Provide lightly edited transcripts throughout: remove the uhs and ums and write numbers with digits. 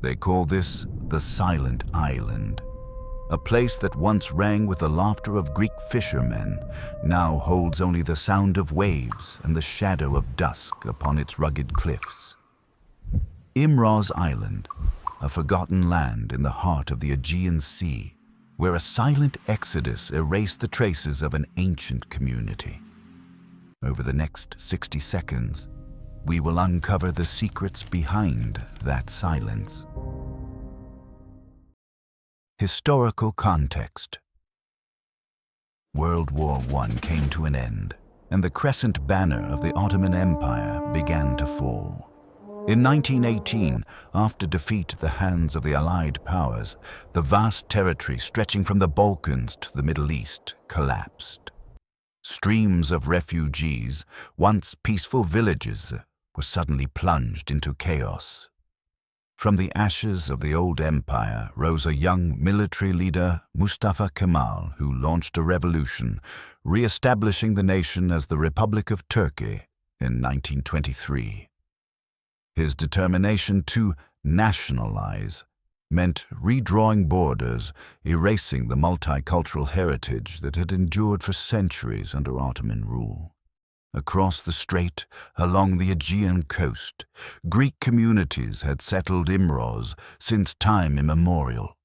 They call this the Silent Island, a place that once rang with the laughter of Greek fishermen, now holds only the sound of waves and the shadow of dusk upon its rugged cliffs. Imroz Island, a forgotten land in the heart of the Aegean Sea, where a silent exodus erased the traces of an ancient community. Over the next 60 seconds, we will uncover the secrets behind that silence. Historical context. World War I came to an end, and the crescent banner of the Ottoman Empire began to fall. In 1918, after defeat at the hands of the Allied powers, the vast territory stretching from the Balkans to the Middle East collapsed. Streams of refugees, once peaceful villages, were suddenly plunged into chaos. From the ashes of the old empire rose a young military leader, Mustafa Kemal, who launched a revolution, re-establishing the nation as the Republic of Turkey in 1923. His determination to nationalize meant redrawing borders, erasing the multicultural heritage that had endured for centuries under Ottoman rule. Across the strait, along the Aegean coast, Greek communities had settled Imroz since time immemorial.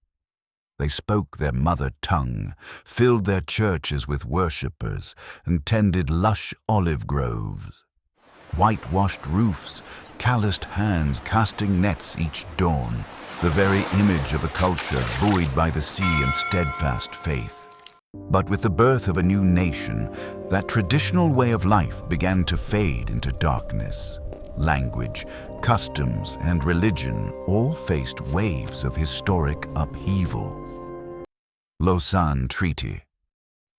They spoke their mother tongue, filled their churches with worshippers, and tended lush olive groves. Whitewashed roofs, calloused hands casting nets each dawn, the very image of a culture buoyed by the sea and steadfast faith. But with the birth of a new nation, that traditional way of life began to fade into darkness. Language, customs, and religion all faced waves of historic upheaval. Lausanne Treaty.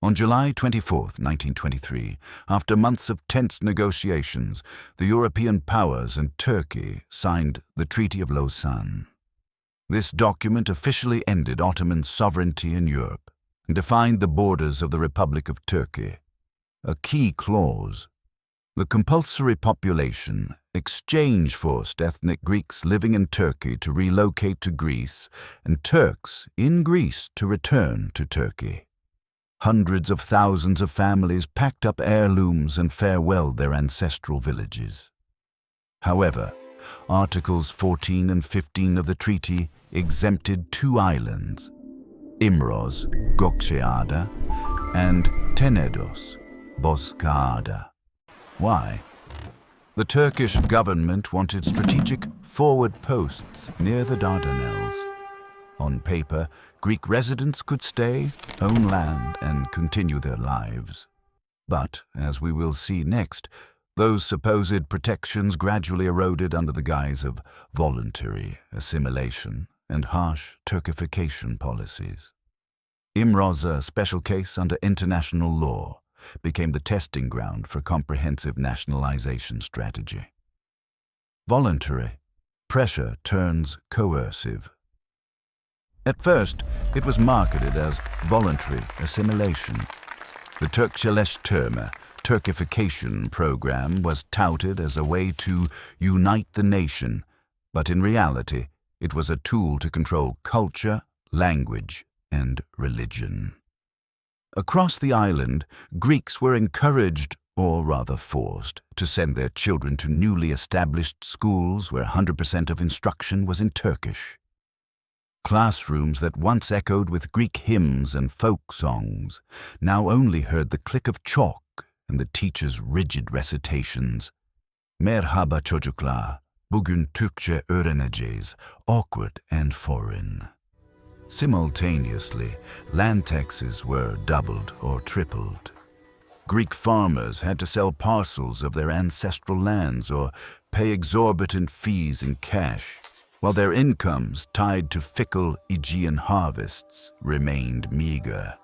On July 24, 1923, after months of tense negotiations, the European powers and Turkey signed the Treaty of Lausanne. This document officially ended Ottoman sovereignty in Europe and defined the borders of the Republic of Turkey. A key clause: the compulsory population exchange forced ethnic Greeks living in Turkey to relocate to Greece and Turks in Greece to return to Turkey. Hundreds of thousands of families packed up heirlooms and farewelled their ancestral villages. However, Articles 14 and 15 of the treaty exempted two islands, Imroz, Gökçeada, and Tenedos, Bozcaada. Why? The Turkish government wanted strategic forward posts near the Dardanelles. On paper, Greek residents could stay, own land, and continue their lives. But, as we will see next, those supposed protections gradually eroded under the guise of voluntary assimilation and harsh Turkification policies. Imroz, a special case under international law, became the testing ground for comprehensive nationalization strategy. Voluntary. Pressure turns coercive. At first, it was marketed as voluntary assimilation. The Turkçeleştirme, Turkification program was touted as a way to unite the nation, but in reality, it was a tool to control culture, language, and religion. Across the island, Greeks were encouraged, or rather forced, to send their children to newly established schools where 100% of instruction was in Turkish. Classrooms that once echoed with Greek hymns and folk songs now only heard the click of chalk and the teacher's rigid recitations. Merhaba çocuklar, bugün Türkçe öğreneceğiz, awkward and foreign. Simultaneously, land taxes were doubled or tripled. Greek farmers had to sell parcels of their ancestral lands or pay exorbitant fees in cash, while their incomes, tied to fickle Aegean harvests, remained meager.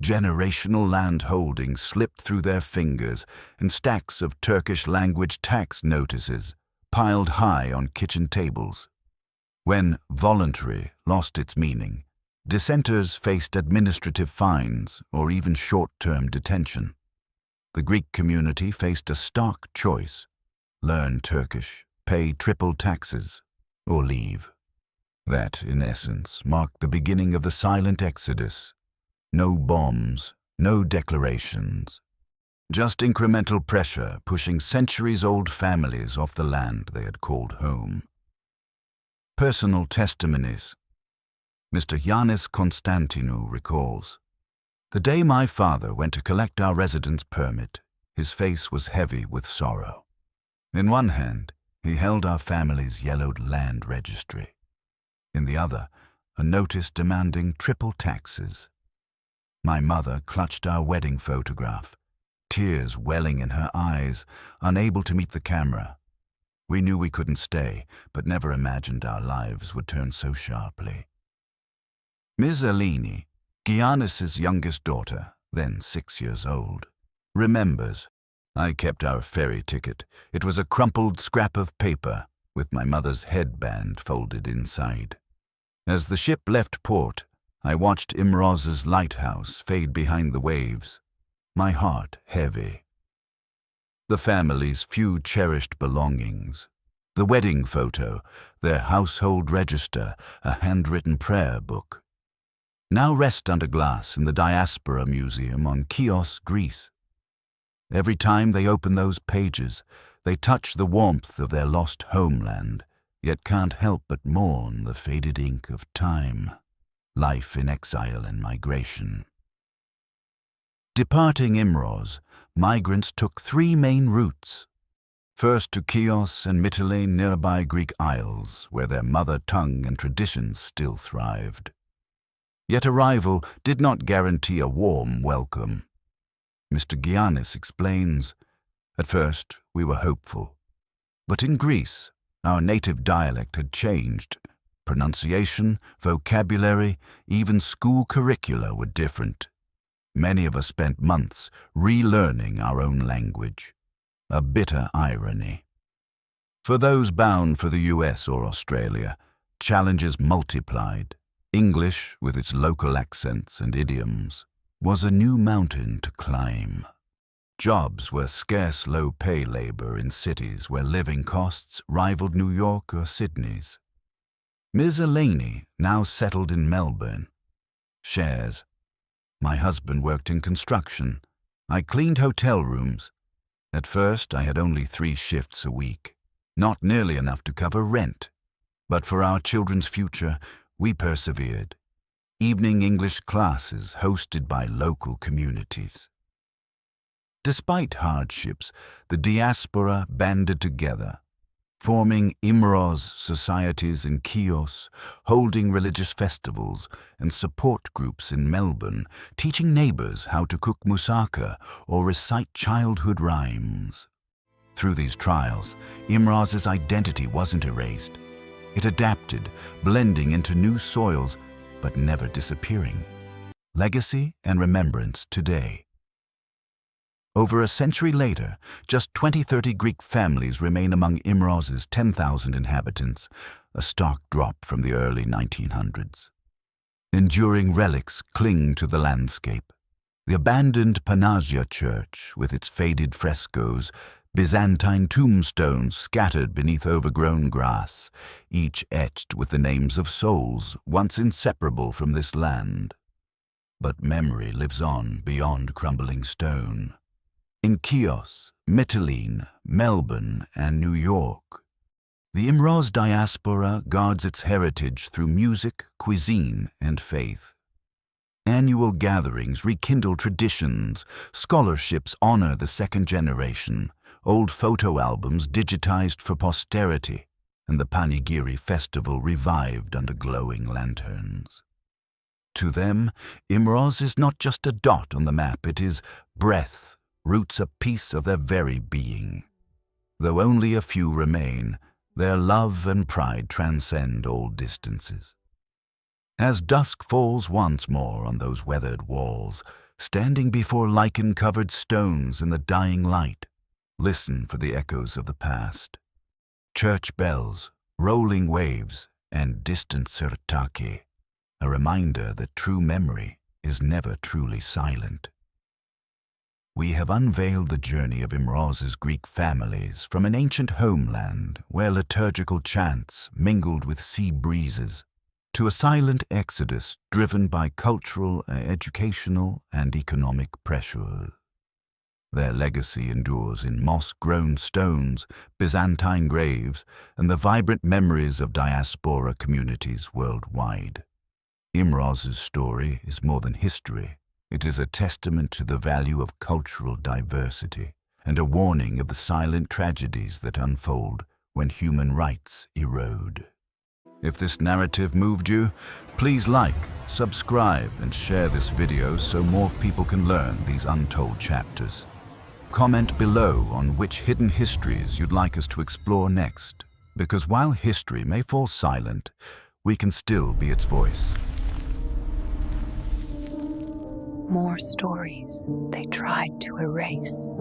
Generational land holdings slipped through their fingers, and stacks of Turkish-language tax notices piled high on kitchen tables. When voluntary lost its meaning, dissenters faced administrative fines or even short-term detention. The Greek community faced a stark choice: learn Turkish, pay triple taxes, or leave. That, in essence, marked the beginning of the silent exodus. No bombs, no declarations. Just incremental pressure pushing centuries-old families off the land they had called home. Personal testimonies. Mr. Yanis Konstantinou recalls, "The day my father went to collect our residence permit, his face was heavy with sorrow. In one hand, he held our family's yellowed land registry. In the other, a notice demanding triple taxes. My mother clutched our wedding photograph, tears welling in her eyes, unable to meet the camera. We knew we couldn't stay, but never imagined our lives would turn so sharply." Ms. Eleni, Giannis's youngest daughter, then 6 years old, remembers, "I kept our ferry ticket. It was a crumpled scrap of paper with my mother's headband folded inside. As the ship left port, I watched Imroz's lighthouse fade behind the waves, my heart heavy." The family's few cherished belongings, the wedding photo, their household register, a handwritten prayer book, now rest under glass in the Diaspora Museum on Chios, Greece. Every time they open those pages, they touch the warmth of their lost homeland, yet can't help but mourn the faded ink of time, life in exile and migration. Departing Imroz, migrants took 3 main routes. First to Chios and Mytilene, nearby Greek isles, where their mother tongue and traditions still thrived. Yet arrival did not guarantee a warm welcome. Mr. Giannis explains, "At first we were hopeful. But in Greece, our native dialect had changed. Pronunciation, vocabulary, even school curricula were different. Many of us spent months relearning our own language. A bitter irony. For those bound for the US or Australia, challenges multiplied. English, with its local accents and idioms, was a new mountain to climb. Jobs were scarce low-pay labor in cities where living costs rivaled New York or Sydney's. Ms. Eleni, now settled in Melbourne, shares, "My husband worked in construction. I cleaned hotel rooms. At first, I had only 3 shifts a week, not nearly enough to cover rent. But for our children's future, we persevered. Evening English classes hosted by local communities." Despite hardships, the diaspora banded together, forming Imroz societies in Chios, holding religious festivals and support groups in Melbourne, teaching neighbors how to cook moussaka or recite childhood rhymes. Through these trials, Imroz's identity wasn't erased. It adapted, blending into new soils, but never disappearing. Legacy and remembrance today. Over a century later, just 20-30 Greek families remain among Imroz's 10,000 inhabitants, a stark drop from the early 1900s. Enduring relics cling to the landscape. The abandoned Panagia Church, with its faded frescoes, Byzantine tombstones scattered beneath overgrown grass, each etched with the names of souls once inseparable from this land. But memory lives on beyond crumbling stone. In Chios, Mytilene, Melbourne, and New York, the Imroz diaspora guards its heritage through music, cuisine, and faith. Annual gatherings rekindle traditions, scholarships honor the second generation, old photo albums digitized for posterity, and the Panigiri festival revived under glowing lanterns. To them, Imroz is not just a dot on the map, it is breath, roots a piece of their very being. Though only a few remain, their love and pride transcend all distances. As dusk falls once more on those weathered walls, standing before lichen-covered stones in the dying light, listen for the echoes of the past. Church bells, rolling waves, and distant sirtaki, a reminder that true memory is never truly silent. We have unveiled the journey of Imroz's Greek families from an ancient homeland where liturgical chants mingled with sea breezes to a silent exodus driven by cultural, educational, and economic pressure. Their legacy endures in moss-grown stones, Byzantine graves, and the vibrant memories of diaspora communities worldwide. Imroz's story is more than history. It is a testament to the value of cultural diversity and a warning of the silent tragedies that unfold when human rights erode. If this narrative moved you, please like, subscribe, and share this video so more people can learn these untold chapters. Comment below on which hidden histories you'd like us to explore next, because while history may fall silent, we can still be its voice. More stories they tried to erase.